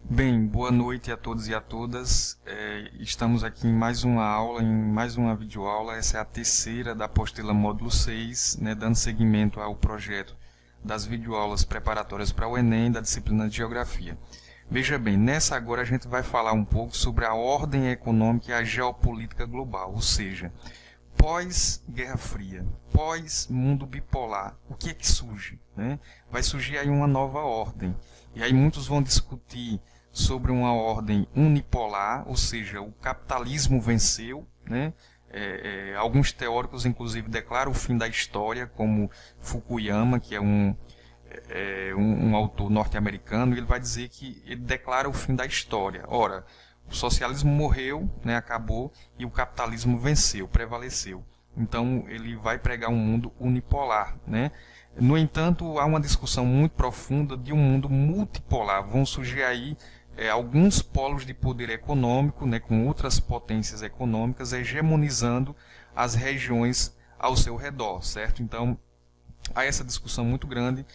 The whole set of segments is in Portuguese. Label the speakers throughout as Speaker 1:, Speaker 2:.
Speaker 1: Bem, boa noite a todos e a todas. Estamos aqui em mais uma aula, em mais uma videoaula. Essa é a terceira da apostila módulo 6, né, dando seguimento ao projeto das videoaulas preparatórias para o Enem da disciplina de Geografia. Veja bem, nessa agora a gente vai falar um pouco sobre a ordem econômica e a geopolítica global, ou seja, pós-Guerra Fria, pós-mundo bipolar, o que é que surge, né? Vai surgir aí uma nova ordem, e aí muitos vão discutir sobre uma ordem unipolar, ou seja, o capitalismo venceu, né? Alguns teóricos, inclusive, declaram o fim da história, como Fukuyama, que é um autor norte-americano, ele vai dizer que ele declara o fim da história. Ora, o socialismo morreu, né, acabou, e o capitalismo venceu, prevaleceu. Então, ele vai pregar um mundo unipolar, né? No entanto, há uma discussão muito profunda de um mundo multipolar. Vão surgir aí alguns polos de poder econômico, né, com outras potências econômicas hegemonizando as regiões ao seu redor, certo? Então, há essa discussão muito grande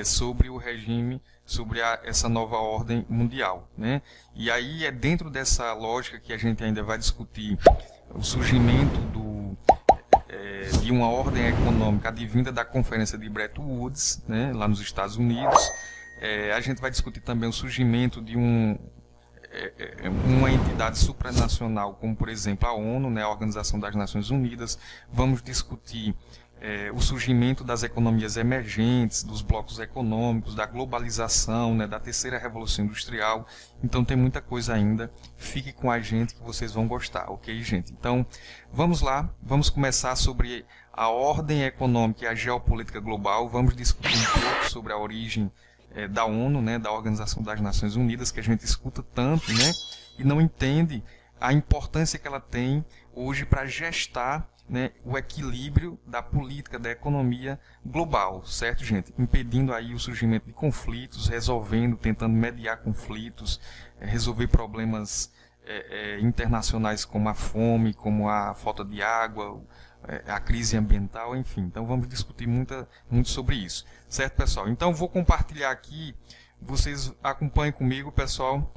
Speaker 1: sobre o regime, sobre essa nova ordem mundial, né? E aí é dentro dessa lógica que a gente ainda vai discutir o surgimento de uma ordem econômica advinda da Conferência de Bretton Woods, né, lá nos Estados Unidos. A gente vai discutir também o surgimento de uma entidade supranacional, como por exemplo a ONU, né, a Organização das Nações Unidas. Vamos discutir o surgimento das economias emergentes, dos blocos econômicos, da globalização, né, da terceira revolução industrial. Então tem muita coisa ainda. Fique com a gente que vocês vão gostar, ok, gente? Então vamos lá, vamos começar sobre a ordem econômica e a geopolítica global. Vamos discutir um pouco sobre a origem da ONU, né, da Organização das Nações Unidas, que a gente escuta tanto, né, e não entende a importância que ela tem hoje para gestar, né, o equilíbrio da política, da economia global, certo, gente? Impedindo aí o surgimento de conflitos, tentando mediar conflitos, resolver problemas internacionais como a fome, como a falta de água, a crise ambiental, enfim. Então vamos discutir muito sobre isso, certo, pessoal? Então vou compartilhar aqui, vocês acompanhem comigo, pessoal.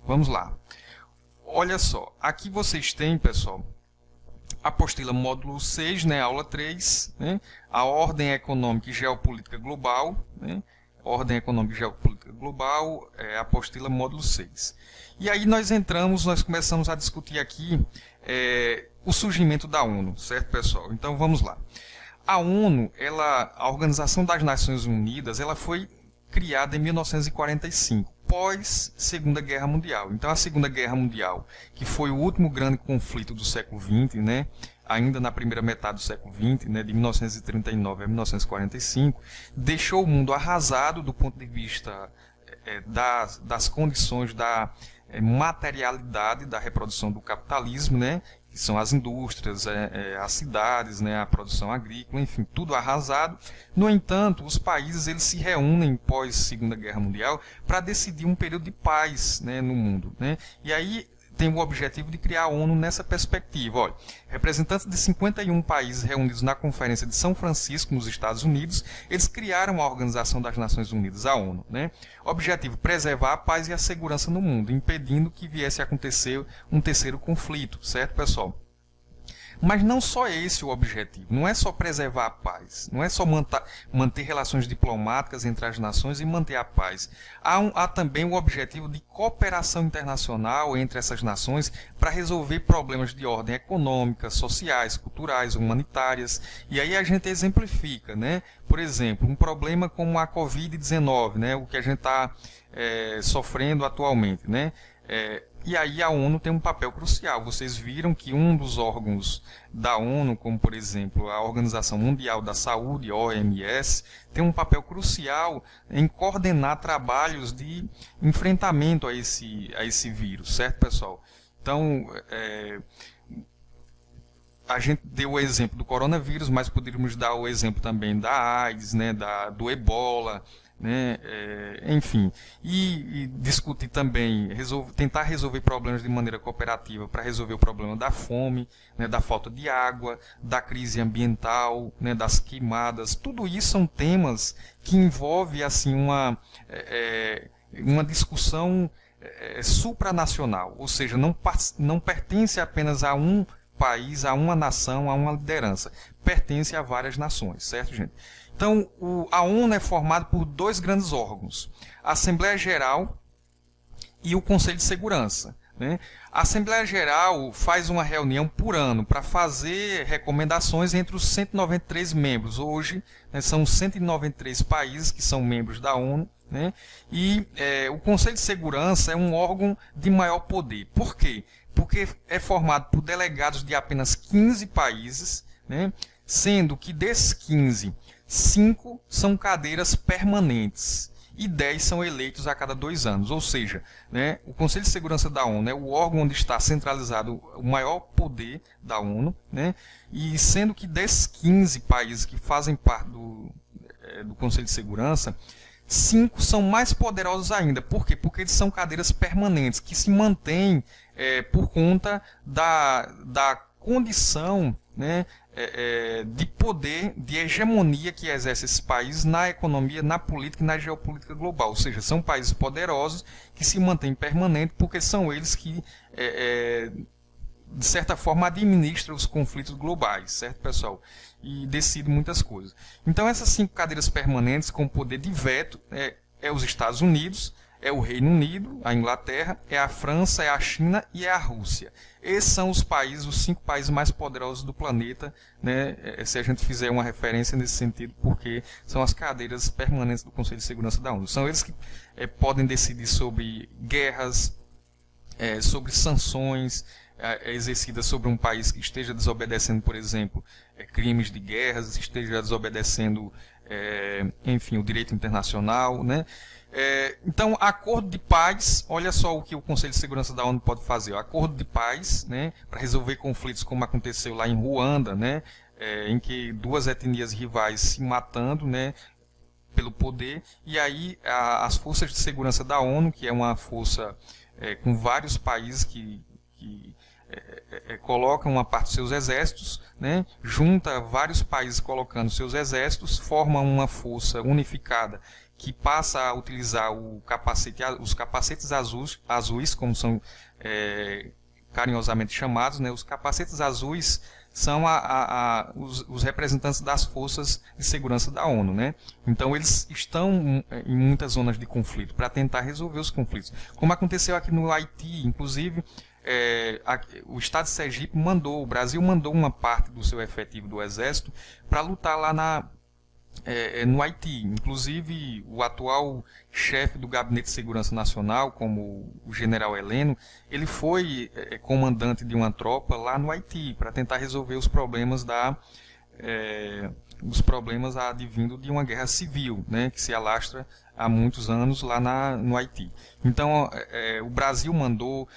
Speaker 1: Vamos lá. Olha só, aqui vocês têm, pessoal, a apostila módulo 6, né, aula 3, né, a ordem econômica e geopolítica global, né, ordem econômica e geopolítica global, apostila módulo 6. E aí nós começamos a discutir aqui o surgimento da ONU, certo, pessoal? Então vamos lá. A ONU, a Organização das Nações Unidas, ela foi criada em 1945. Pós Segunda Guerra Mundial. Então a Segunda Guerra Mundial, que foi o último grande conflito do século XX, né, ainda na primeira metade do século XX, né, de 1939 a 1945, deixou o mundo arrasado do ponto de vista das condições da materialidade da reprodução do capitalismo, né, que são as indústrias, as cidades, né, a produção agrícola, enfim, tudo arrasado. No entanto, os países eles se reúnem pós Segunda Guerra Mundial para decidir um período de paz, né, no mundo, né? E aí tem o objetivo de criar a ONU nessa perspectiva. Olha, representantes de 51 países reunidos na Conferência de São Francisco, nos Estados Unidos, eles criaram a Organização das Nações Unidas, a ONU, né? Objetivo: preservar a paz e a segurança no mundo, impedindo que viesse a acontecer um terceiro conflito, certo, pessoal? Mas não só esse o objetivo, não é só preservar a paz, não é só manter relações diplomáticas entre as nações e manter a paz. Há também o objetivo de cooperação internacional entre essas nações para resolver problemas de ordem econômica, sociais, culturais, humanitárias. E aí a gente exemplifica, né? Por exemplo, um problema como a Covid-19, né? O que a gente está sofrendo atualmente, né? E aí a ONU tem um papel crucial. Vocês viram que um dos órgãos da ONU, como por exemplo a Organização Mundial da Saúde, OMS, tem um papel crucial em coordenar trabalhos de enfrentamento a esse vírus, certo, pessoal? Então, a gente deu o exemplo do coronavírus, mas poderíamos dar o exemplo também da AIDS, né, do Ebola, né, enfim, e discutir também, tentar resolver problemas de maneira cooperativa para resolver o problema da fome, né, da falta de água, da crise ambiental, né, das queimadas. Tudo isso são temas que envolvem assim, uma discussão supranacional, ou seja, não pertence apenas a um país, a uma nação, a uma liderança, pertence a várias nações, certo, gente? Então, a ONU é formada por dois grandes órgãos, a Assembleia Geral e o Conselho de Segurança, né? A Assembleia Geral faz uma reunião por ano para fazer recomendações entre os 193 membros. Hoje, né, são 193 países que são membros da ONU, né? E o Conselho de Segurança é um órgão de maior poder. Por quê? Porque é formado por delegados de apenas 15 países, né? Sendo que desses 15, 5 são cadeiras permanentes e 10 são eleitos a cada 2 anos. Ou seja, né, o Conselho de Segurança da ONU é o órgão onde está centralizado o maior poder da ONU, né, e sendo que desses 15 países que fazem parte do Conselho de Segurança, 5 são mais poderosos ainda. Por quê? Porque eles são cadeiras permanentes, que se mantêm por conta da condição, né, de poder, de hegemonia que exerce esses países na economia, na política e na geopolítica global. Ou seja, são países poderosos que se mantêm permanentes porque são eles que, de certa forma, administram os conflitos globais, certo, pessoal? E decidem muitas coisas. Então, essas 5 cadeiras permanentes com poder de veto é os Estados Unidos, é o Reino Unido, a Inglaterra, é a França, é a China e é a Rússia. Esses são os 5 países mais poderosos do planeta, né, se a gente fizer uma referência nesse sentido, porque são as cadeiras permanentes do Conselho de Segurança da ONU. São eles que podem decidir sobre guerras, sobre sanções exercidas sobre um país que esteja desobedecendo, por exemplo, crimes de guerra, esteja desobedecendo, enfim, o direito internacional, né? Então, acordo de paz, olha só o que o Conselho de Segurança da ONU pode fazer. O acordo de paz, né, para resolver conflitos como aconteceu lá em Ruanda, né, em que 2 etnias rivais se matando, né, pelo poder, e aí as forças de segurança da ONU, que é uma força com vários países que colocam uma parte dos seus exércitos, né, junta vários países colocando seus exércitos, forma uma força unificada que passa a utilizar os capacetes azuis, como são carinhosamente chamados, né? Os capacetes azuis são os representantes das forças de segurança da ONU, né? Então eles estão em muitas zonas de conflito para tentar resolver os conflitos, como aconteceu aqui no Haiti. Inclusive, o estado de Sergipe o Brasil mandou uma parte do seu efetivo do exército para lutar lá no Haiti. Inclusive, o atual chefe do Gabinete de Segurança Nacional, como o general Heleno, ele foi comandante de uma tropa lá no Haiti para tentar resolver os problemas advindo de uma guerra civil, né, que se alastra há muitos anos lá no Haiti. Então, o Brasil mandou,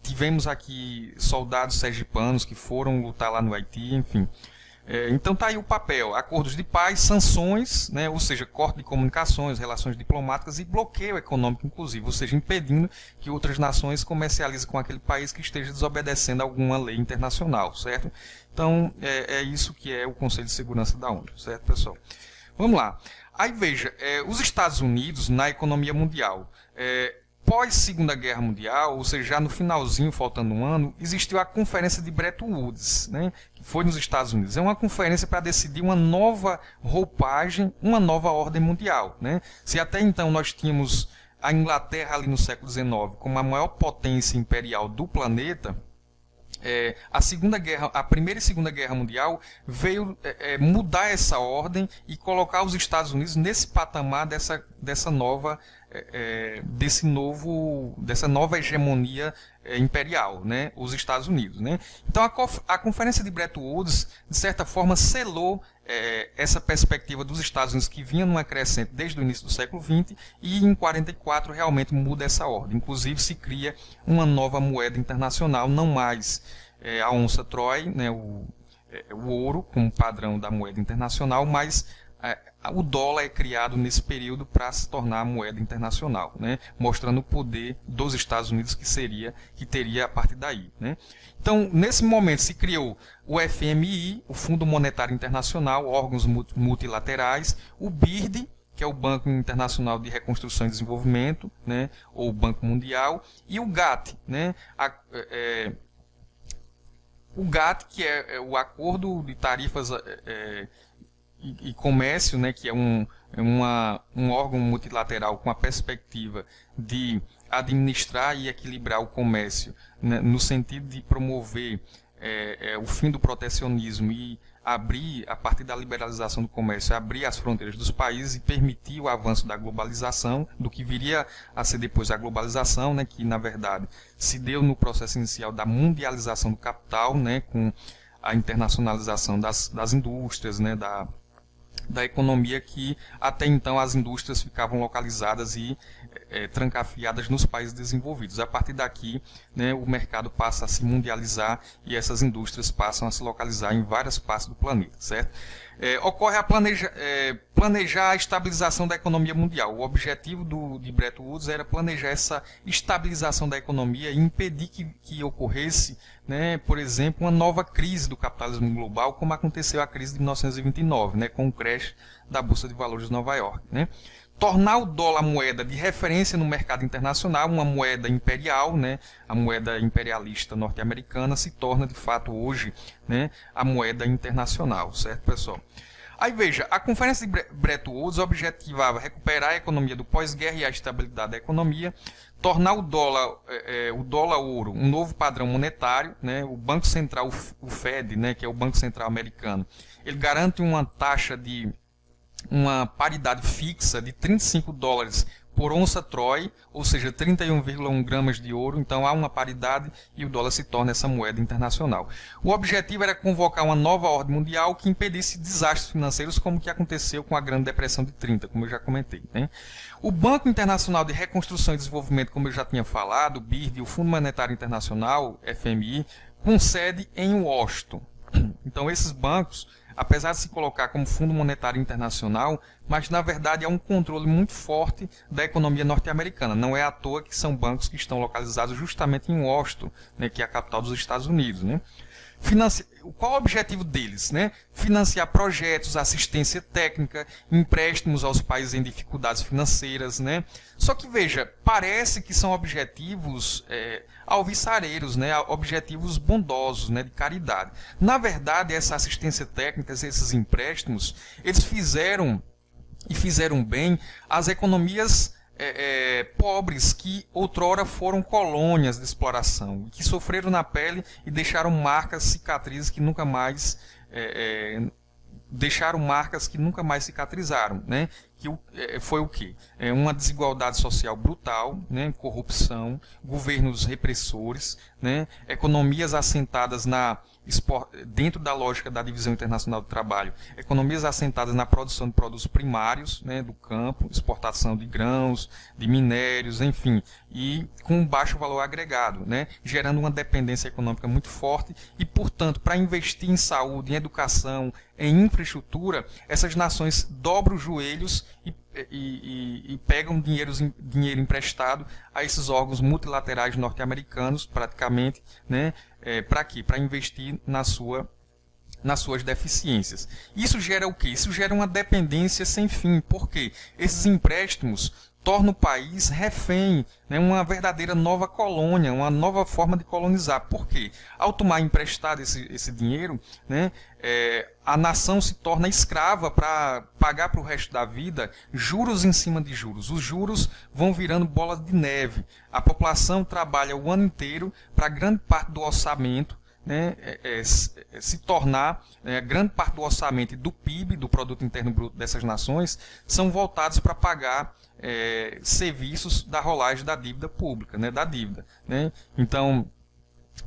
Speaker 1: tivemos aqui soldados sergipanos que foram lutar lá no Haiti, enfim. Então está aí o papel: acordos de paz, sanções, né, ou seja, corte de comunicações, relações diplomáticas e bloqueio econômico, inclusive, ou seja, impedindo que outras nações comercializem com aquele país que esteja desobedecendo alguma lei internacional, certo? Então é isso que é o Conselho de Segurança da ONU, certo, pessoal? Vamos lá. Aí veja, os Estados Unidos na economia mundial, Pós Segunda Guerra Mundial, ou seja, já no finalzinho, faltando um ano, existiu a Conferência de Bretton Woods, né, que foi nos Estados Unidos. É uma conferência para decidir uma nova roupagem, uma nova ordem mundial, né? Se até então nós tínhamos a Inglaterra ali no século XIX como a maior potência imperial do planeta, a Primeira e Segunda Guerra Mundial veio mudar essa ordem e colocar os Estados Unidos nesse patamar dessa nova hegemonia imperial, né? Os Estados Unidos, né? Então a Conferência de Bretton Woods, de certa forma, selou essa perspectiva dos Estados Unidos que vinha numa crescente desde o início do século XX, e em 1944 realmente muda essa ordem. Inclusive se cria uma nova moeda internacional, não mais a onça Troy, né, o ouro como padrão da moeda internacional, mas o dólar é criado nesse período para se tornar a moeda internacional, né, mostrando o poder dos Estados Unidos que teria a partir daí, né. Então, nesse momento se criou o FMI, o Fundo Monetário Internacional, órgãos multilaterais, o BIRD, que é o Banco Internacional de Reconstrução e Desenvolvimento, né, ou Banco Mundial, e o GATT, né, o GATT, que é o Acordo de Tarifas e Comércio, né, que é um órgão multilateral com a perspectiva de administrar e equilibrar o comércio, né, no sentido de promover o fim do protecionismo e abrir, a partir da liberalização do comércio, abrir as fronteiras dos países e permitir o avanço da globalização, do que viria a ser depois a globalização, né, que na verdade se deu no processo inicial da mundialização do capital, né, com a internacionalização das indústrias, né, da economia, que até então as indústrias ficavam localizadas e trancafiadas nos países desenvolvidos. A partir daqui, né, o mercado passa a se mundializar e essas indústrias passam a se localizar em várias partes do planeta, certo? Ocorre a planejar a estabilização da economia mundial. O objetivo de Bretton Woods era planejar essa estabilização da economia e impedir que ocorresse, né, por exemplo, uma nova crise do capitalismo global, como aconteceu a crise de 1929, né, com o crash da Bolsa de Valores de Nova York, né? Tornar o dólar moeda de referência no mercado internacional, uma moeda imperial, né, a moeda imperialista norte-americana se torna de fato hoje, né, a moeda internacional, certo, pessoal? Aí veja, a Conferência de Bretton Woods objetivava recuperar a economia do pós-guerra e a estabilidade da economia, tornar o dólar-ouro um novo padrão monetário, né, o Banco Central, o Fed, né, que é o Banco Central americano, ele garante uma taxa de uma paridade fixa de $35 por onça Troy, ou seja, 31,1 gramas de ouro. Então há uma paridade e o dólar se torna essa moeda internacional. O objetivo era convocar uma nova ordem mundial que impedisse desastres financeiros, como que aconteceu com a Grande Depressão de 30, como eu já comentei, né? O Banco Internacional de Reconstrução e Desenvolvimento, como eu já tinha falado, o BIRD, e o Fundo Monetário Internacional, FMI, com sede em Washington. Então esses bancos, apesar de se colocar como Fundo Monetário Internacional, mas na verdade é um controle muito forte da economia norte-americana. Não é à toa que são bancos que estão localizados justamente em Washington, né, que é a capital dos Estados Unidos, né? Qual o objetivo deles, né? Financiar projetos, assistência técnica, empréstimos aos países em dificuldades financeiras, né? Só que veja, parece que são objetivos alvissareiros, né? Objetivos bondosos, né? De caridade. Na verdade, essa assistência técnica, esses empréstimos, eles fizeram bem às economias pobres que outrora foram colônias de exploração, que sofreram na pele e deixaram marcas, cicatrizes que nunca mais cicatrizaram, né? Foi o quê? Uma desigualdade social brutal, né? Corrupção, governos repressores, né? Economias assentadas dentro da lógica da Divisão Internacional do Trabalho, economias assentadas na produção de produtos primários, né, do campo, exportação de grãos, de minérios, enfim, e com baixo valor agregado, né, gerando uma dependência econômica muito forte e, portanto, para investir em saúde, em educação, em infraestrutura, essas nações dobram os joelhos e pegam dinheiro emprestado a esses órgãos multilaterais norte-americanos, praticamente, né? Para quê? Para investir na sua nas suas deficiências. Isso gera o quê? Isso gera uma dependência sem fim, porque esses empréstimos tornam o país refém, né, uma verdadeira nova colônia, uma nova forma de colonizar. Por quê? Ao tomar emprestado esse dinheiro, né, a nação se torna escrava para pagar para o resto da vida juros em cima de juros. Os juros vão virando bola de neve. A população trabalha o ano inteiro para grande parte do orçamento, né, se tornar grande parte do orçamento e do PIB, do Produto Interno Bruto dessas nações, são voltados para pagar serviços da rolagem da dívida pública, né, da dívida. Né? Então,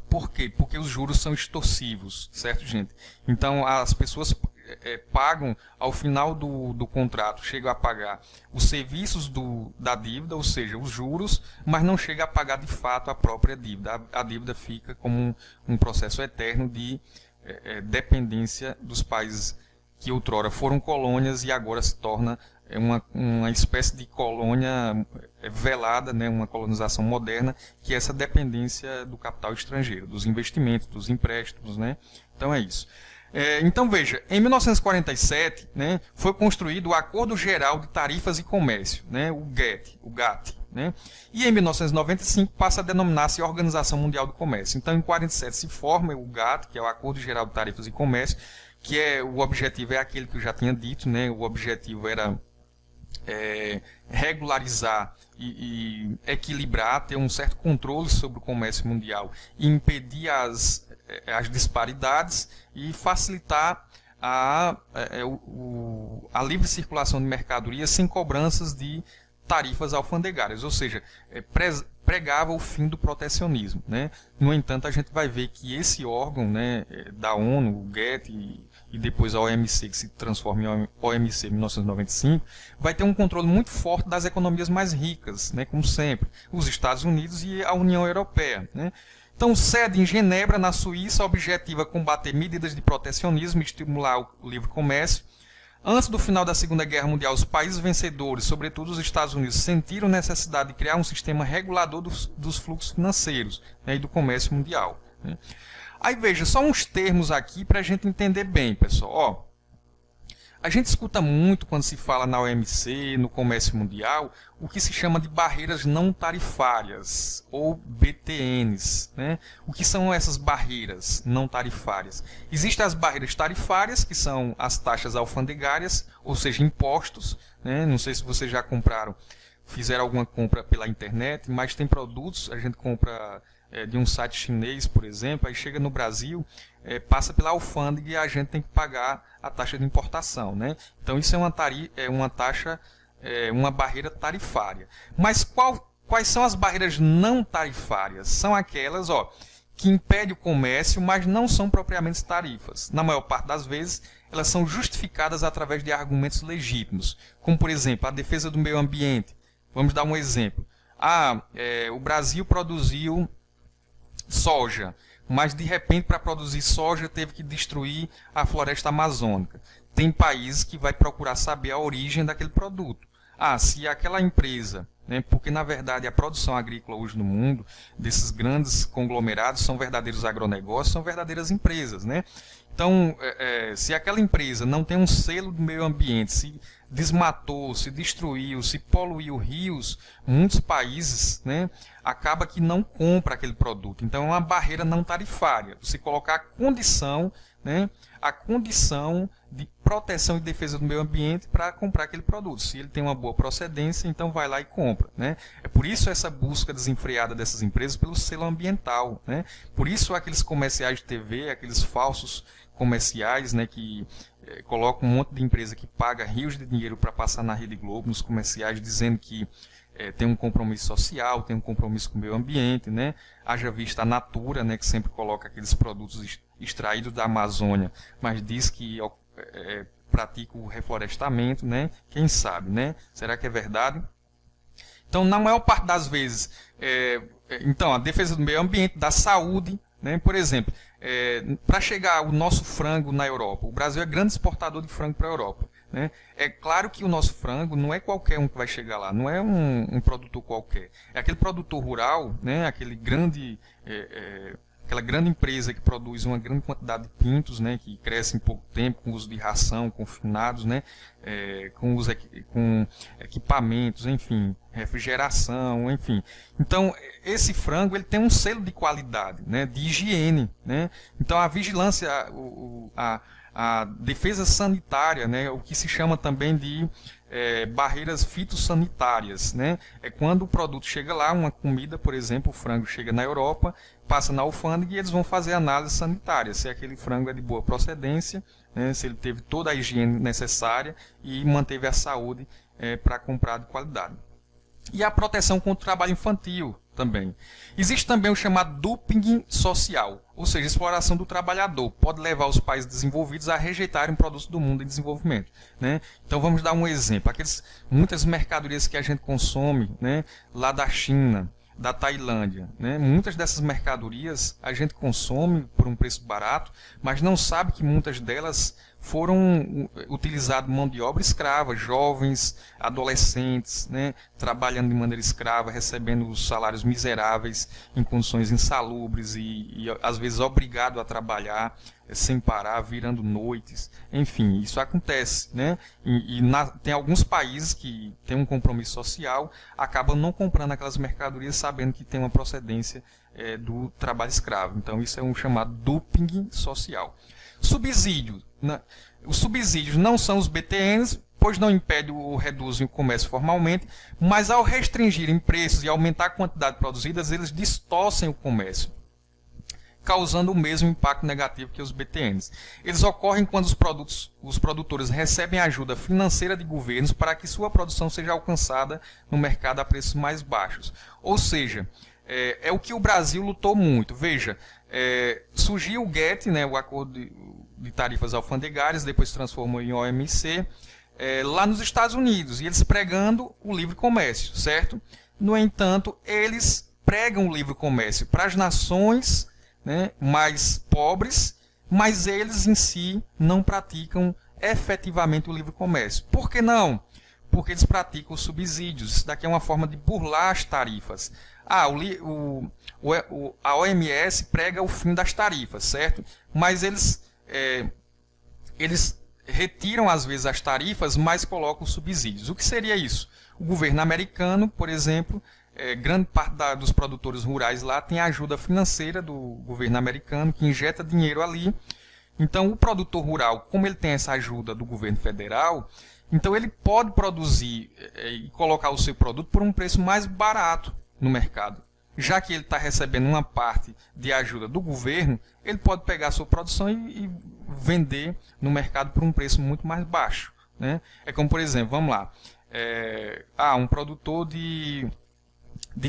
Speaker 1: por quê? Porque os juros são extorsivos, certo, gente? Então, as pessoas pagam, ao final do contrato, chegam a pagar os serviços da dívida, ou seja, os juros, mas não chega a pagar de fato a própria dívida. A dívida fica como um processo eterno de dependência dos países que outrora foram colônias e agora se torna uma espécie de colônia velada, né, uma colonização moderna, que é essa dependência do capital estrangeiro, dos investimentos, dos empréstimos. Né? Então é isso. Então veja, em 1947, né, foi construído o Acordo Geral de Tarifas e Comércio, né, o GATT. Né? E em 1995 passa a denominar-se Organização Mundial do Comércio. Então em 1947 se forma o GATT, que é o Acordo Geral de Tarifas e Comércio, que o objetivo é aquele que eu já tinha dito, né? O objetivo era regularizar e equilibrar, ter um certo controle sobre o comércio mundial e impedir as disparidades e facilitar a livre circulação de mercadorias sem cobranças de tarifas alfandegárias, ou seja, pregava o fim do protecionismo. Né? No entanto, a gente vai ver que esse órgão, né, da ONU, o GATT e depois a OMC, que se transforma em OMC em 1995, vai ter um controle muito forte das economias mais ricas, né, como sempre, os Estados Unidos e a União Europeia. Né? Então, sede em Genebra, na Suíça, objetiva combater medidas de protecionismo e estimular o livre comércio. Antes do final da Segunda Guerra Mundial, os países vencedores, sobretudo os Estados Unidos, sentiram necessidade de criar um sistema regulador dos fluxos financeiros, né, e do comércio mundial. Né? Aí veja, só uns termos aqui para a gente entender bem, pessoal. Ó, a gente escuta muito quando se fala na OMC, no comércio mundial, o que se chama de barreiras não tarifárias, ou BTNs. Né? O que são essas barreiras não tarifárias? Existem as barreiras tarifárias, que são as taxas alfandegárias, ou seja, impostos. Né? Não sei se vocês já fizeram alguma compra pela internet, mas tem produtos, a gente compra de um site chinês, por exemplo, aí chega no Brasil, passa pela alfândega e a gente tem que pagar a taxa de importação. Né? Então isso é uma taxa, uma barreira tarifária. Mas quais são as barreiras não tarifárias? São aquelas que impedem o comércio, mas não são propriamente tarifas. Na maior parte das vezes, elas são justificadas através de argumentos legítimos, como por exemplo, a defesa do meio ambiente. Vamos dar um exemplo. O Brasil produziu soja, mas de repente para produzir soja teve que destruir a floresta amazônica. Tem países que vai procurar saber a origem daquele produto. Se aquela empresa, né, porque na verdade a produção agrícola hoje no mundo, desses grandes conglomerados, são verdadeiros agronegócios, são verdadeiras empresas. Né? Então, se aquela empresa não tem um selo do meio ambiente, se desmatou, se destruiu, se poluiu rios, muitos países, né, acaba que não compra aquele produto. Então é uma barreira não tarifária. Você colocar a condição, né, a condição de proteção e defesa do meio ambiente para comprar aquele produto. Se ele tem uma boa procedência, então vai lá e compra. Né? É por isso essa busca desenfreada dessas empresas pelo selo ambiental. Né? Por isso aqueles comerciais de TV, aqueles falsos comerciais, né, que colocam um monte de empresa que paga rios de dinheiro para passar na Rede Globo, nos comerciais, dizendo que tem um compromisso social, tem um compromisso com o meio ambiente, né? Haja vista a Natura, né, que sempre coloca aqueles produtos extraídos da Amazônia, mas diz que pratica o reflorestamento, né? Quem sabe, né? Será que é verdade? Então, na maior parte das vezes, então, a defesa do meio ambiente, da saúde, né? Por exemplo, para chegar o nosso frango na Europa, o Brasil é grande exportador de frango para a Europa. Né? É claro que o nosso frango não é qualquer um que vai chegar lá, não é um produtor qualquer. É aquele produtor rural, né? Aquele grande aquela grande empresa que produz uma grande quantidade de pintos, né, que cresce em pouco tempo, com uso de ração, confinados, né, com equipamentos, enfim, refrigeração, enfim. Então, esse frango ele tem um selo de qualidade, né, de higiene, né? Então, a vigilância, a defesa sanitária, né, o que se chama também de barreiras fitossanitárias, né? É quando o produto chega lá, uma comida, por exemplo, o frango chega na Europa, passa na alfândega e eles vão fazer análise sanitária, se aquele frango é de boa procedência, né, se ele teve toda a higiene necessária e manteve a saúde para comprar de qualidade. E a proteção contra o trabalho infantil também. Existe também o chamado dumping social, ou seja, exploração do trabalhador. Pode levar os países desenvolvidos a rejeitarem produtos do mundo em desenvolvimento, né? Então vamos dar um exemplo. Muitas mercadorias que a gente consome, né, lá da China, da Tailândia, né? Muitas dessas mercadorias a gente consome por um preço barato, mas não sabe que muitas delas foram utilizadas mão de obra escrava, jovens, adolescentes, né, trabalhando de maneira escrava, recebendo salários miseráveis, em condições insalubres e às vezes obrigado a trabalhar sem parar, virando noites. Enfim, isso acontece, né? Tem alguns países que têm um compromisso social, acabam não comprando aquelas mercadorias sabendo que tem uma procedência do trabalho escravo. Então isso é um chamado dumping social. Subsídio. Os subsídios não são os BTNs, pois não impedem ou reduzem o comércio formalmente, mas ao restringirem preços e aumentar a quantidade produzida, eles distorcem o comércio, causando o mesmo impacto negativo que os BTNs. Eles ocorrem quando os produtores recebem ajuda financeira de governos para que sua produção seja alcançada no mercado a preços mais baixos. Ou seja, é o que o Brasil lutou muito. Veja, surgiu o GATT, né, o Acordo de Tarifas Alfandegárias, depois se transformou em OMC, lá nos Estados Unidos, e eles pregando o livre comércio, certo? No entanto, eles pregam o livre comércio para as nações, né, mais pobres, mas eles em si não praticam efetivamente o livre comércio. Por que não? Porque eles praticam os subsídios. Isso daqui é uma forma de burlar as tarifas. A OMS prega o fim das tarifas, certo? Mas eles retiram às vezes as tarifas, mas colocam subsídios. O que seria isso? O governo americano, por exemplo, grande parte dos produtores rurais lá tem ajuda financeira do governo americano, que injeta dinheiro ali. Então o produtor rural, como ele tem essa ajuda do governo federal, então ele pode produzir e colocar o seu produto por um preço mais barato no mercado. Já que ele está recebendo uma parte de ajuda do governo, ele pode pegar a sua produção e vender no mercado por um preço muito mais baixo, né? É como, por exemplo, vamos lá, um produtor de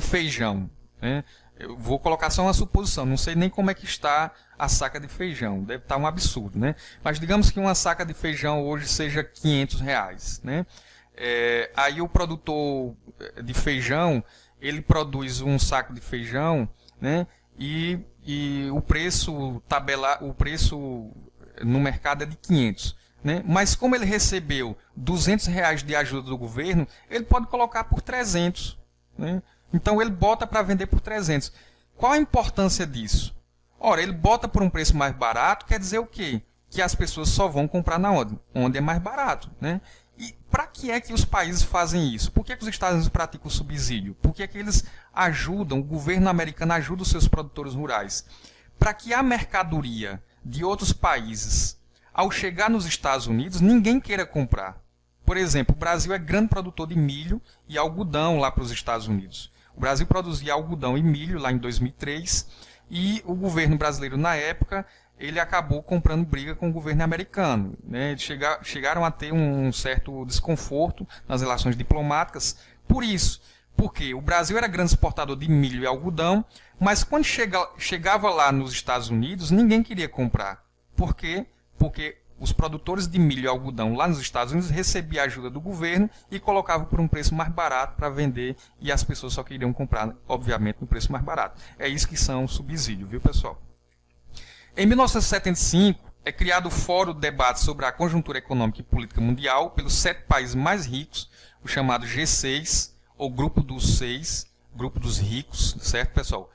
Speaker 1: feijão, né? Eu vou colocar só uma suposição, não sei nem como é que está a saca de feijão, deve estar um absurdo, né? Mas digamos que uma saca de feijão hoje seja R$500, né? Aí o produtor de feijão, ele produz um saco de feijão, né? E o preço no mercado é de 500, né? Mas como ele recebeu R$200 de ajuda do governo, ele pode colocar por 300, né? Então ele bota para vender por 300. Qual a importância disso? Ora, ele bota por um preço mais barato, quer dizer o quê? Que as pessoas só vão comprar onde é mais barato, né? E para que é que os países fazem isso? Por que os Estados Unidos praticam o subsídio? Por que é que eles ajudam, o governo americano ajuda os seus produtores rurais? Para que a mercadoria de outros países, ao chegar nos Estados Unidos, ninguém queira comprar. Por exemplo, o Brasil é grande produtor de milho e algodão lá para os Estados Unidos. O Brasil produzia algodão e milho lá em 2003 e o governo brasileiro, na época, ele acabou comprando briga com o governo americano, né? Chegaram a ter um certo desconforto nas relações diplomáticas por isso. Porque o Brasil era grande exportador de milho e algodão, mas quando chegava lá nos Estados Unidos, ninguém queria comprar. Por quê? Porque os produtores de milho e algodão lá nos Estados Unidos recebiam a ajuda do governo e colocavam por um preço mais barato para vender e as pessoas só queriam comprar, obviamente, no preço mais barato. É isso que são subsídios, viu, pessoal? Em 1975, é criado o Fórum de Debate sobre a Conjuntura Econômica e Política Mundial pelos 7 países mais ricos, o chamado G6, ou Grupo dos 6, grupo dos ricos, certo, pessoal?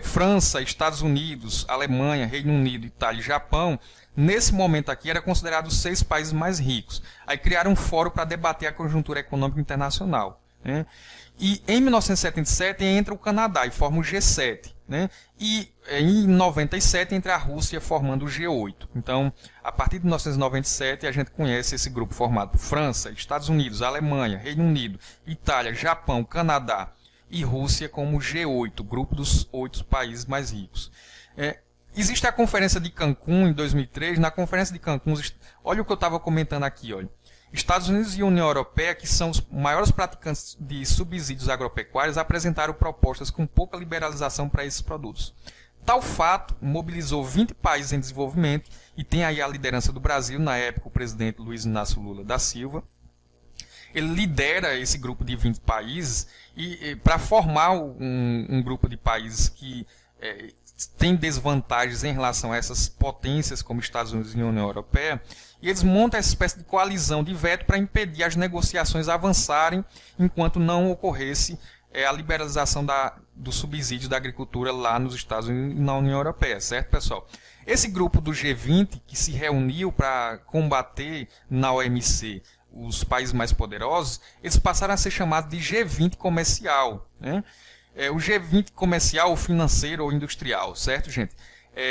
Speaker 1: França, Estados Unidos, Alemanha, Reino Unido, Itália e Japão, nesse momento aqui, eram considerados os 6 países mais ricos. Aí criaram um fórum para debater a conjuntura econômica internacional, né? E em 1977 entra o Canadá e forma o G7, né? E em 97 entra a Rússia formando o G8. Então, a partir de 1997 a gente conhece esse grupo formado por França, Estados Unidos, Alemanha, Reino Unido, Itália, Japão, Canadá e Rússia como G8, grupo dos 8 países mais ricos. Existe a Conferência de Cancún em 2003. Na Conferência de Cancún, olha o que eu estava comentando aqui, olha. Estados Unidos e União Europeia, que são os maiores praticantes de subsídios agropecuários, apresentaram propostas com pouca liberalização para esses produtos. Tal fato mobilizou 20 países em desenvolvimento e tem aí a liderança do Brasil, na época o presidente Luiz Inácio Lula da Silva. Ele lidera esse grupo de 20 países e para formar um grupo de países que tem desvantagens em relação a essas potências como Estados Unidos e União Europeia, e eles montam essa espécie de coalizão de veto para impedir as negociações avançarem enquanto não ocorresse a liberalização do subsídio da agricultura lá nos Estados Unidos e na União Europeia, certo, pessoal? Esse grupo do G20, que se reuniu para combater na OMC os países mais poderosos, eles passaram a ser chamados de G20 comercial, né? O G20 comercial, financeiro ou industrial, certo, gente?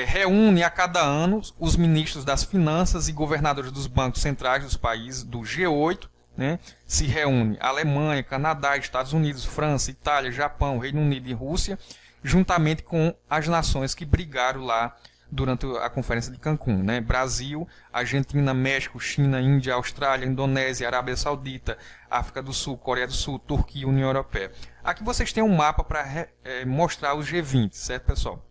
Speaker 1: Reúne a cada ano os ministros das finanças e governadores dos bancos centrais dos países do G8, né? Se reúne Alemanha, Canadá, Estados Unidos, França, Itália, Japão, Reino Unido e Rússia, juntamente com as nações que brigaram lá durante a Conferência de Cancún, né? Brasil, Argentina, México, China, Índia, Austrália, Indonésia, Arábia Saudita, África do Sul, Coreia do Sul, Turquia e União Europeia. Aqui vocês têm um mapa para mostrar os G20, certo, pessoal?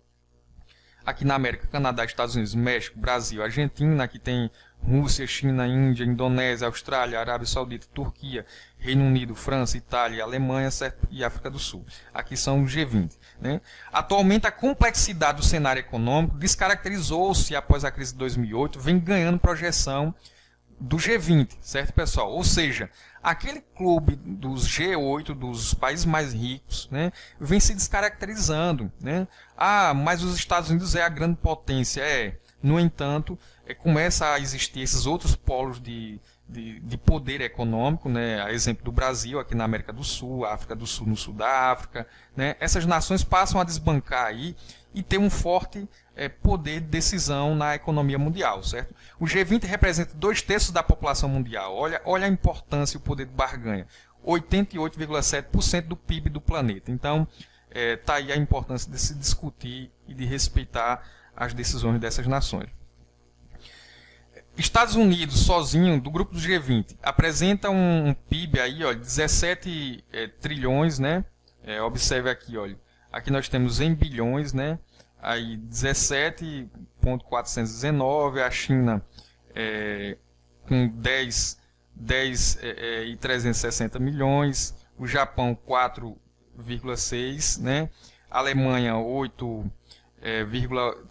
Speaker 1: Aqui na América, Canadá, Estados Unidos, México, Brasil, Argentina, aqui tem Rússia, China, Índia, Indonésia, Austrália, Arábia Saudita, Turquia, Reino Unido, França, Itália, Alemanha, certo? E África do Sul. Aqui são os G20. Né? Atualmente, a complexidade do cenário econômico descaracterizou-se após a crise de 2008, vem ganhando projeção do G20, certo, pessoal? Ou seja, aquele clube dos G8, dos países mais ricos, né, vem se descaracterizando, né? Mas os Estados Unidos é a grande potência. No entanto, começa a existir esses outros polos de poder econômico, né? A exemplo do Brasil, aqui na América do Sul, África do Sul, no sul da África, né? Essas nações passam a desbancar aí e ter um forte poder de decisão na economia mundial, certo? O G20 representa 2/3 da população mundial. Olha a importância e o poder de barganha. 88,7% do PIB do planeta. Então, está aí a importância de se discutir e de respeitar as decisões dessas nações. Estados Unidos, sozinho, do grupo do G20, apresenta um PIB aí, olha, 17 trilhões, né? Observe aqui, olha. Aqui nós temos em bilhões, né? Aí 17,419, a China com 10,360 milhões, o Japão 4,6, né? A Alemanha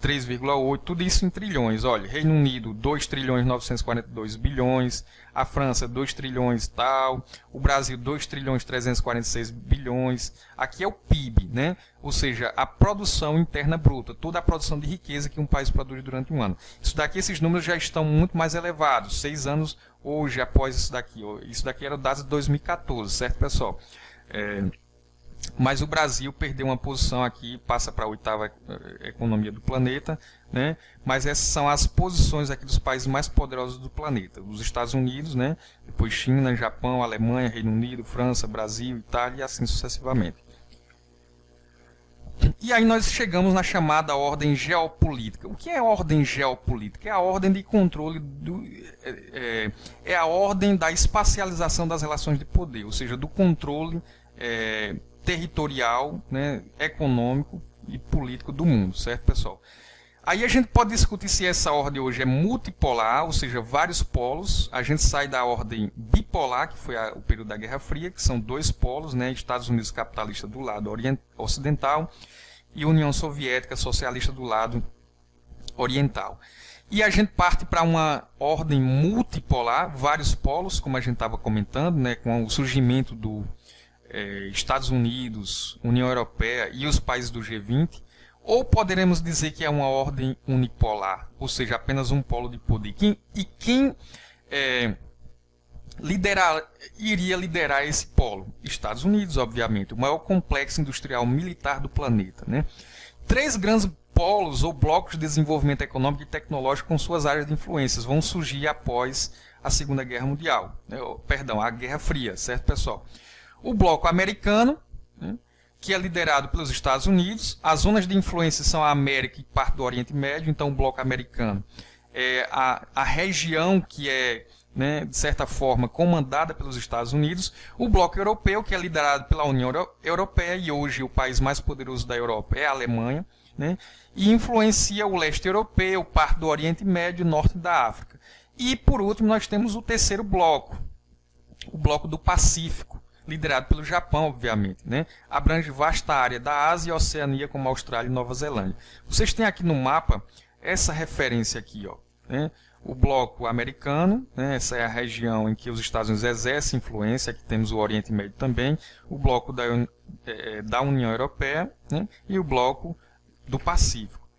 Speaker 1: 3,8, tudo isso em trilhões. Olha, Reino Unido 2 trilhões 942 bilhões, a França 2 trilhões tal, o Brasil 2 trilhões 346 bilhões. Aqui é o PIB, né? Ou seja, a produção interna bruta, toda a produção de riqueza que um país produz durante um ano. Isso daqui, esses números já estão muito mais elevados, 6 anos hoje após isso daqui. Isso daqui era dados de 2014, certo, pessoal? Mas o Brasil perdeu uma posição aqui, passa para a 8ª economia do planeta, né? Mas essas são as posições aqui dos países mais poderosos do planeta. Os Estados Unidos, né? Depois China, Japão, Alemanha, Reino Unido, França, Brasil, Itália e assim sucessivamente. E aí nós chegamos na chamada ordem geopolítica. O que é a ordem geopolítica? É a ordem de controle, é a ordem da espacialização das relações de poder, ou seja, do controle territorial, né, econômico e político do mundo, certo, pessoal? Aí a gente pode discutir se essa ordem hoje é multipolar, ou seja, vários polos. A gente sai da ordem bipolar, que foi o período da Guerra Fria, que são 2 polos, né, Estados Unidos capitalista do lado ocidental e União Soviética socialista do lado oriental. E a gente parte para uma ordem multipolar, vários polos, como a gente estava comentando, né, com o surgimento Estados Unidos, União Europeia e os países do G20, ou poderemos dizer que é uma ordem unipolar, ou seja, apenas um polo de poder. Quem iria liderar esse polo? Estados Unidos, obviamente, o maior complexo industrial militar do planeta, né? 3 grandes polos ou blocos de desenvolvimento econômico e tecnológico com suas áreas de influências vão surgir após a Segunda Guerra Mundial, né? Perdão, a Guerra Fria, certo, pessoal? O bloco americano, né, que é liderado pelos Estados Unidos. As zonas de influência são a América e parte do Oriente Médio. Então, o bloco americano é a região que é, né, de certa forma, comandada pelos Estados Unidos. O bloco europeu, que é liderado pela União Europeia, e hoje o país mais poderoso da Europa é a Alemanha, né, e influencia o leste europeu, parte do Oriente Médio e norte da África. E, por último, nós temos o terceiro bloco, o bloco do Pacífico, liderado pelo Japão, obviamente, né? Abrange vasta área da Ásia e Oceania, como Austrália e Nova Zelândia. Vocês têm aqui no mapa essa referência aqui, ó, né? O bloco americano, né? Essa é a região em que os Estados Unidos exercem influência. Aqui temos o Oriente Médio também, o bloco da União Europeia, né? E o bloco do Pacífico.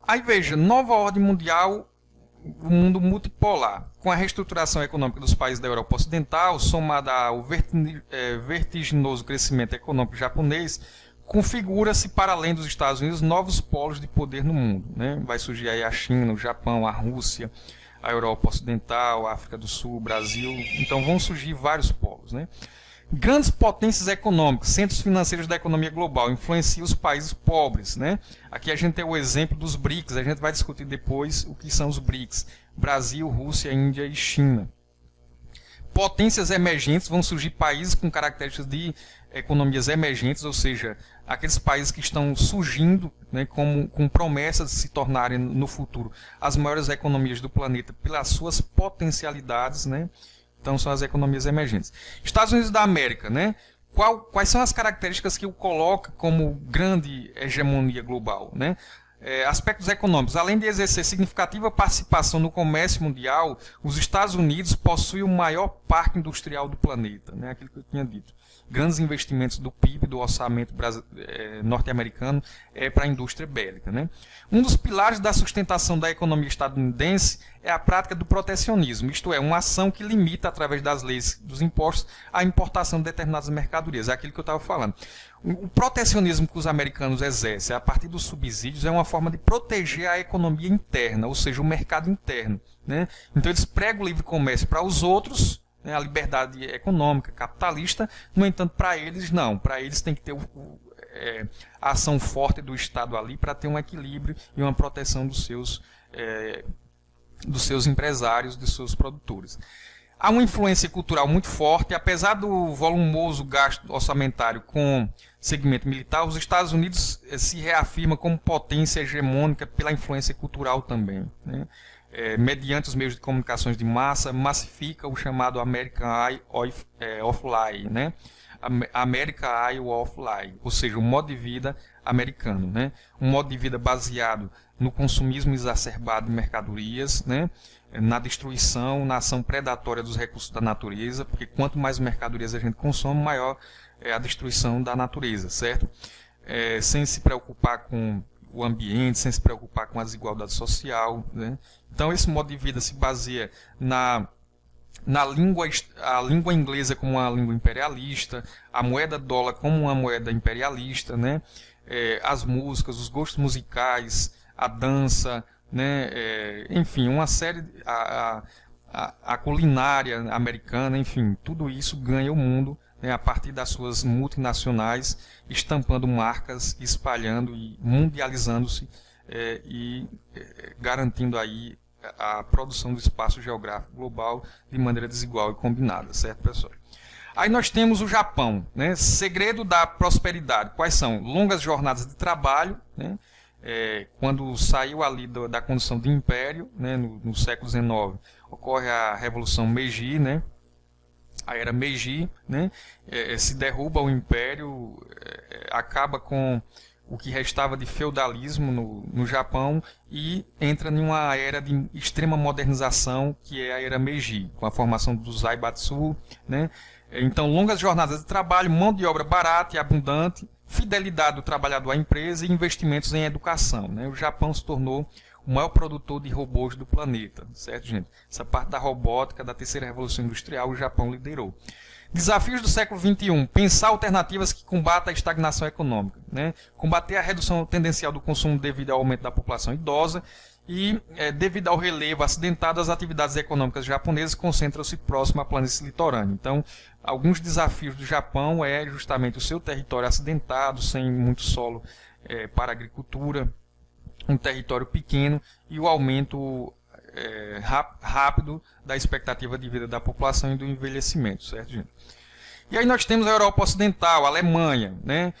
Speaker 1: Aí veja, nova ordem mundial, o mundo multipolar, com a reestruturação econômica dos países da Europa Ocidental, somada ao vertiginoso crescimento econômico japonês, configura-se, para além dos Estados Unidos, novos polos de poder no mundo, né? Vai surgir aí a China, o Japão, a Rússia, a Europa Ocidental, a África do Sul, o Brasil. Então vão surgir vários polos, né? Grandes potências econômicas, centros financeiros da economia global, influenciam os países pobres, né? Aqui a gente tem o exemplo dos BRICS, a gente vai discutir depois o que são os BRICS: Brasil, Rússia, Índia e China. Potências emergentes, vão surgir países com características de economias emergentes, ou seja, aqueles países que estão surgindo, né, com promessas de se tornarem no futuro as maiores economias do planeta pelas suas potencialidades, né? Então são as economias emergentes. Estados Unidos da América, né? Quais são as características que o coloca como grande hegemonia global, né? Aspectos econômicos. Além de exercer significativa participação no comércio mundial, os Estados Unidos possuem o maior parque industrial do planeta, né? Aquilo que eu tinha dito. Grandes investimentos do PIB, do orçamento norte-americano, para a indústria bélica, né? Um dos pilares da sustentação da economia estadunidense é a prática do protecionismo, isto é, uma ação que limita, através das leis dos impostos, a importação de determinadas mercadorias. É aquilo que eu estava falando. O protecionismo que os americanos exercem a partir dos subsídios é uma forma de proteger a economia interna, ou seja, o mercado interno, né? Então eles pregam o livre comércio para os outros, né, a liberdade econômica, capitalista. No entanto, para eles não. Para eles tem que ter a ação forte do Estado ali para ter um equilíbrio e uma proteção dos seus empresários, dos seus produtores. Há uma influência cultural muito forte. Apesar do volumoso gasto orçamentário com segmento militar, os Estados Unidos se reafirma como potência hegemônica pela influência cultural também, né? Mediante os meios de comunicações de massa, massifica o chamado American Way of Life, né? American Way of Life, ou seja, o modo de vida americano, né? Um modo de vida baseado no consumismo exacerbado de mercadorias, né? Na destruição, na ação predatória dos recursos da natureza, porque quanto mais mercadorias a gente consome, maior é a destruição da natureza, certo? Sem se preocupar com o ambiente, sem se preocupar com a desigualdade social, né? Então esse modo de vida se baseia na a língua inglesa como uma língua imperialista, a moeda dólar como uma moeda imperialista, né? As músicas, os gostos musicais, a dança, né? Enfim, uma série, a culinária americana, enfim, tudo isso ganha o mundo, né, a partir das suas multinacionais, estampando marcas, espalhando e mundializando-se, garantindo aí a produção do espaço geográfico global de maneira desigual e combinada, certo, pessoal? Aí nós temos o Japão, né? Segredo da prosperidade. Quais são? Longas jornadas de trabalho, né? Quando saiu ali da condição de império, né, no século XIX, ocorre a Revolução Meiji, né? A era Meiji, né? Se derruba o império, acaba com o que restava de feudalismo no Japão e entra em uma era de extrema modernização, que é a era Meiji, com a formação do Zaibatsu, né? Então, longas jornadas de trabalho, mão de obra barata e abundante, fidelidade do trabalhador à empresa e investimentos em educação, né? O Japão se tornou o maior produtor de robôs do planeta, certo, gente? Essa parte da robótica, da terceira revolução industrial, o Japão liderou. Desafios do século XXI, pensar alternativas que combatam a estagnação econômica, né? Combater a redução tendencial do consumo devido ao aumento da população idosa e, devido ao relevo acidentado, as atividades econômicas japonesas concentram-se próximo à planície litorânea. Então, alguns desafios do Japão é justamente o seu território acidentado, sem muito solo para a agricultura, um território pequeno e o aumento rápido da expectativa de vida da população e do envelhecimento, certo, gente? E aí nós temos a Europa Ocidental, a Alemanha, né?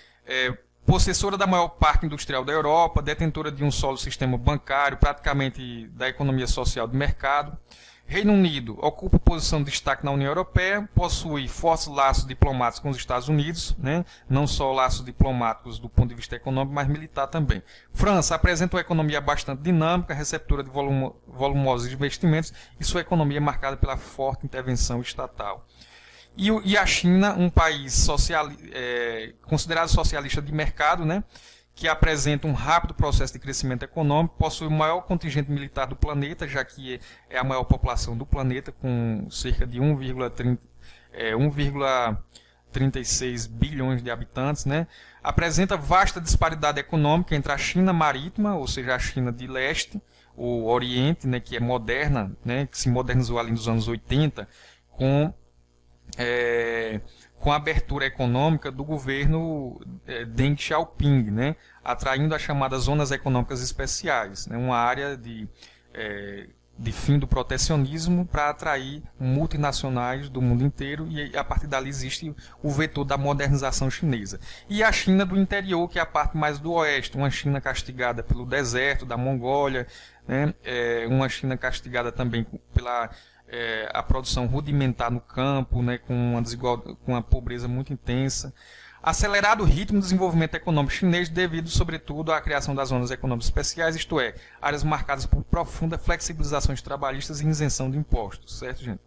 Speaker 1: Possessora da maior parque industrial da Europa, detentora de um sólido sistema bancário, praticamente da economia social de mercado. Reino Unido ocupa posição de destaque na União Europeia, possui fortes laços diplomáticos com os Estados Unidos, né? Não só laços diplomáticos do ponto de vista econômico, mas militar também. França apresenta uma economia bastante dinâmica, receptora de volumosos investimentos, e sua economia é marcada pela forte intervenção estatal. E a China, um país considerado socialista de mercado, né? Que apresenta um rápido processo de crescimento econômico, possui o maior contingente militar do planeta, já que é a maior população do planeta, com cerca de 1,36 bilhões de habitantes, né? Apresenta vasta disparidade econômica entre a China marítima, ou seja, a China de leste, o Oriente, né, que é moderna, né, que se modernizou ali nos anos 80, com a abertura econômica do governo Deng Xiaoping, né, atraindo as chamadas zonas econômicas especiais, né, uma área de fim do protecionismo para atrair multinacionais do mundo inteiro, e a partir dali existe o vetor da modernização chinesa. E a China do interior, que é a parte mais do oeste, uma China castigada pelo deserto da Mongólia, né, uma China castigada também pela a produção rudimentar no campo, né, com uma pobreza muito intensa. Acelerado o ritmo de desenvolvimento econômico chinês devido, sobretudo, à criação das zonas econômicas especiais, isto é, áreas marcadas por profunda flexibilização de trabalhistas e isenção de impostos, certo, gente?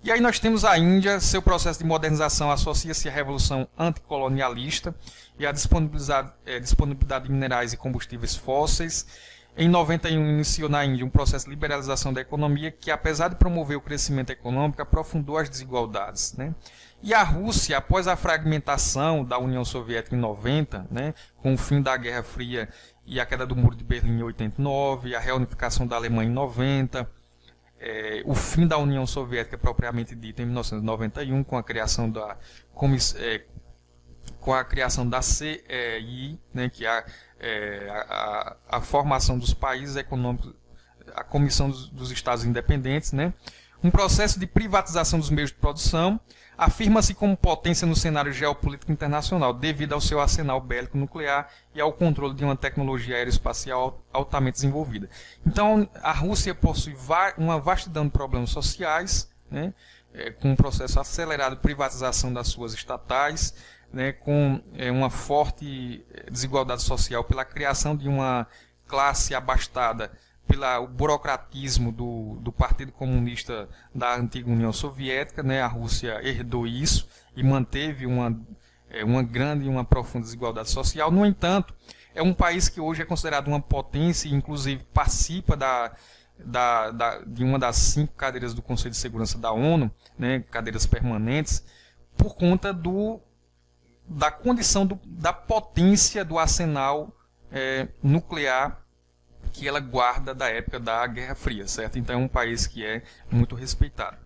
Speaker 1: E aí nós temos a Índia, seu processo de modernização associa-se à revolução anticolonialista e à disponibilidade de minerais e combustíveis fósseis. Em 91, iniciou na Índia um processo de liberalização da economia que, apesar de promover o crescimento econômico, aprofundou as desigualdades, né? E a Rússia, após a fragmentação da União Soviética em 90, né, com o fim da Guerra Fria e a queda do Muro de Berlim em 89, a reunificação da Alemanha em 90, o fim da União Soviética propriamente dita em 1991, com a criação da CEI, né, que é a formação dos países econômicos, a Comissão dos Estados Independentes, né? Um processo de privatização dos meios de produção, afirma-se como potência no cenário geopolítico internacional, devido ao seu arsenal bélico nuclear e ao controle de uma tecnologia aeroespacial altamente desenvolvida. Então, a Rússia possui uma vastidão de problemas sociais, né? Com um processo acelerado de privatização das suas estatais, né, com uma forte desigualdade social pela criação de uma classe abastada pelo burocratismo do Partido Comunista da antiga União Soviética, né? A Rússia herdou isso e manteve uma grande e uma profunda desigualdade social. No entanto, é um país que hoje é considerado uma potência e, inclusive, participa de uma das 5 cadeiras do Conselho de Segurança da ONU, né? Cadeiras permanentes, por conta da condição da potência do arsenal nuclear que ela guarda da época da Guerra Fria, certo? Então é um país que é muito respeitado.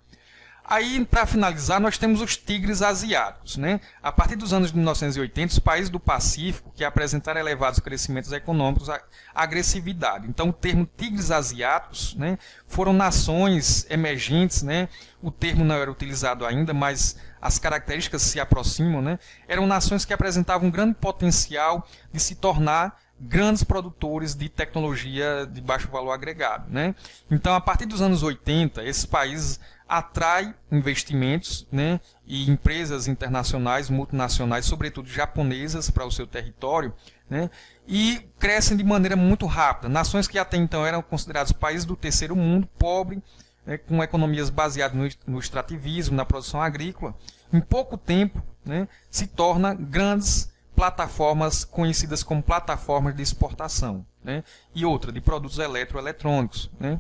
Speaker 1: Aí, para finalizar, nós temos os tigres asiáticos, né? A partir dos anos de 1980, os países do Pacífico que apresentaram elevados crescimentos econômicos, agressividade. Então, o termo tigres asiáticos, né, foram nações emergentes, né? O termo não era utilizado ainda, mas as características se aproximam, né? Eram nações que apresentavam um grande potencial de se tornar grandes produtores de tecnologia de baixo valor agregado, né? Então, a partir dos anos 80, esses países atraem investimentos, né, e empresas internacionais, multinacionais, sobretudo japonesas, para o seu território, né? E crescem de maneira muito rápida. Nações que até então eram considerados países do terceiro mundo, pobre, né, com economias baseadas no extrativismo, na produção agrícola, em pouco tempo, né, se tornam grandes plataformas conhecidas como plataformas de exportação, né, e outra, de produtos eletroeletrônicos, né.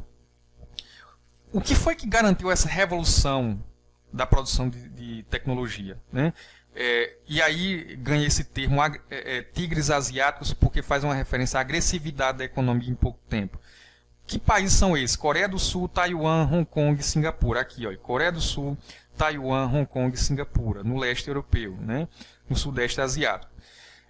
Speaker 1: O que foi que garantiu essa revolução da produção de tecnologia, né? E aí ganha esse termo tigres asiáticos, porque faz uma referência à agressividade da economia em pouco tempo. Que países são esses? Coreia do Sul, Taiwan, Hong Kong e Singapura. Aqui, ó, Coreia do Sul, Taiwan, Hong Kong e Singapura, no leste europeu, né? No sudeste asiático.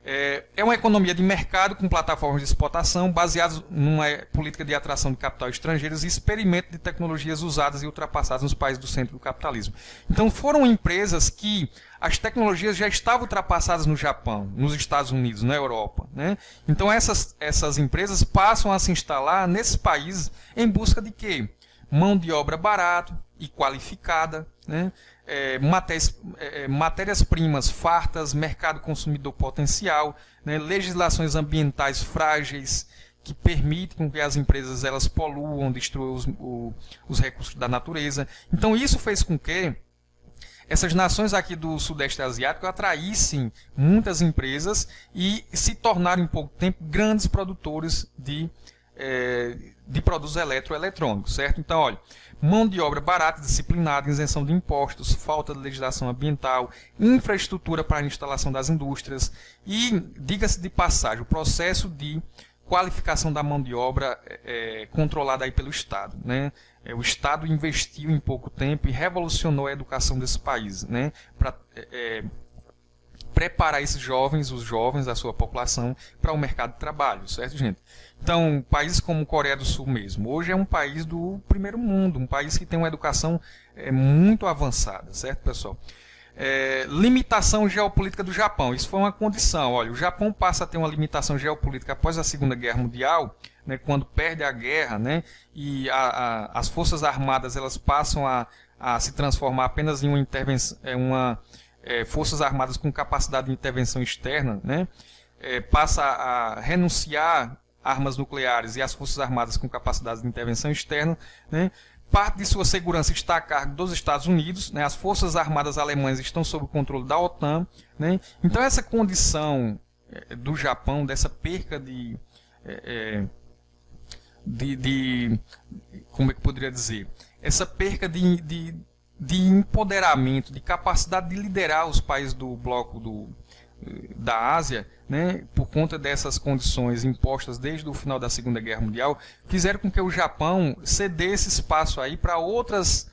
Speaker 1: É uma economia de mercado com plataformas de exportação baseadas numa política de atração de capital estrangeiros e experimento de tecnologias usadas e ultrapassadas nos países do centro do capitalismo. Então foram empresas que as tecnologias já estavam ultrapassadas no Japão, nos Estados Unidos, na Europa, né? Então essas empresas passam a se instalar nesses países em busca de quê? Mão de obra barata e qualificada, né? Matérias-primas fartas, mercado consumidor potencial, né? Legislações ambientais frágeis que permitem com que as empresas elas poluam, destruam os recursos da natureza. Então isso fez com que essas nações aqui do Sudeste Asiático atraíssem muitas empresas e se tornaram em pouco tempo grandes produtores de produtos eletroeletrônicos, certo? Então, olha, mão de obra barata, disciplinada, isenção de impostos, falta de legislação ambiental, infraestrutura para a instalação das indústrias e, diga-se de passagem, o processo de qualificação da mão de obra controlada aí pelo Estado, né? O Estado investiu em pouco tempo e revolucionou a educação desse país, né? Para preparar os jovens, a sua população, para o mercado de trabalho, certo, gente? Então, países como Coreia do Sul mesmo, hoje é um país do primeiro mundo, um país que tem uma educação muito avançada, certo, pessoal? Limitação geopolítica do Japão, isso foi uma condição. Olha, o Japão passa a ter uma limitação geopolítica após a Segunda Guerra Mundial, né, quando perde a guerra, né, e as forças armadas elas passam a se transformar apenas em uma intervenção, forças armadas com capacidade de intervenção externa, né, passa a renunciar armas nucleares e as forças armadas com capacidade de intervenção externa, né, parte de sua segurança está a cargo dos Estados Unidos, né, as forças armadas alemãs estão sob o controle da OTAN, né, então essa condição do Japão, dessa perca como é que poderia dizer, essa perca de empoderamento, de capacidade de liderar os países do bloco da Ásia, né, por conta dessas condições impostas desde o final da Segunda Guerra Mundial, fizeram com que o Japão cedesse espaço aí para outros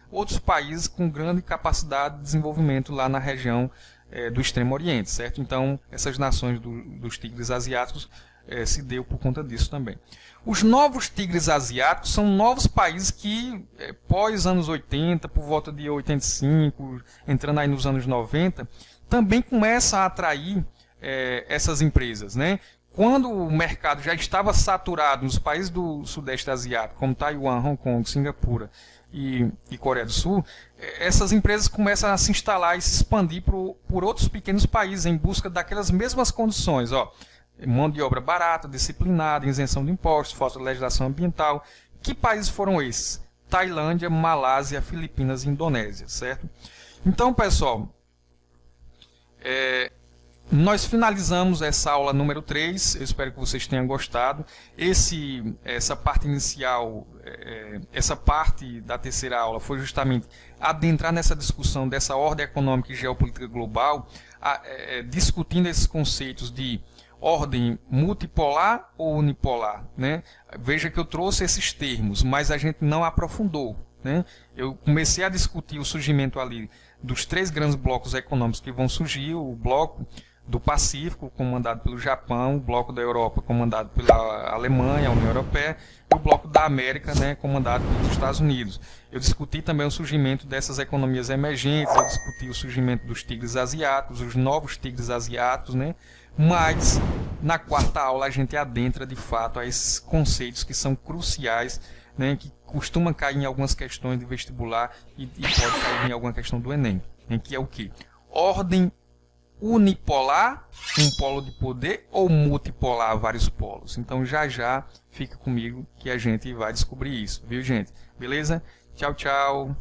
Speaker 1: países com grande capacidade de desenvolvimento lá na região do Extremo Oriente, certo? Então, essas nações dos tigres asiáticos se deu por conta disso também. Os novos tigres asiáticos são novos países que, pós anos 80, por volta de 85, entrando aí nos anos 90, também começam a atrair essas empresas, né? Quando o mercado já estava saturado nos países do Sudeste Asiático, como Taiwan, Hong Kong, Singapura e Coreia do Sul, essas empresas começam a se instalar e se expandir por outros pequenos países em busca daquelas mesmas condições, ó. Mão de obra barata, disciplinada, isenção de impostos, falta de legislação ambiental. Que países foram esses? Tailândia, Malásia, Filipinas e Indonésia, certo? Então, pessoal, nós finalizamos essa aula número 3, eu espero que vocês tenham gostado. Essa parte inicial, essa parte da terceira aula foi justamente adentrar nessa discussão dessa ordem econômica e geopolítica global, discutindo esses conceitos de ordem multipolar ou unipolar, né? Veja que eu trouxe esses termos, mas a gente não aprofundou, né? Eu comecei a discutir o surgimento ali dos 3 grandes blocos econômicos que vão surgir: o bloco do Pacífico, comandado pelo Japão, o bloco da Europa, comandado pela Alemanha, a União Europeia, e o bloco da América, né, comandado pelos Estados Unidos. Eu discuti também o surgimento dessas economias emergentes, eu discuti o surgimento dos tigres asiáticos, os novos tigres asiáticos, né? Mas na quarta aula a gente adentra de fato a esses conceitos que são cruciais, né, que costumam cair em algumas questões de vestibular e pode cair em alguma questão do Enem, em que é o quê? Ordem unipolar, um polo de poder, ou multipolar, vários polos? Então já já fica comigo que a gente vai descobrir isso, viu, gente? Beleza? Tchau, tchau.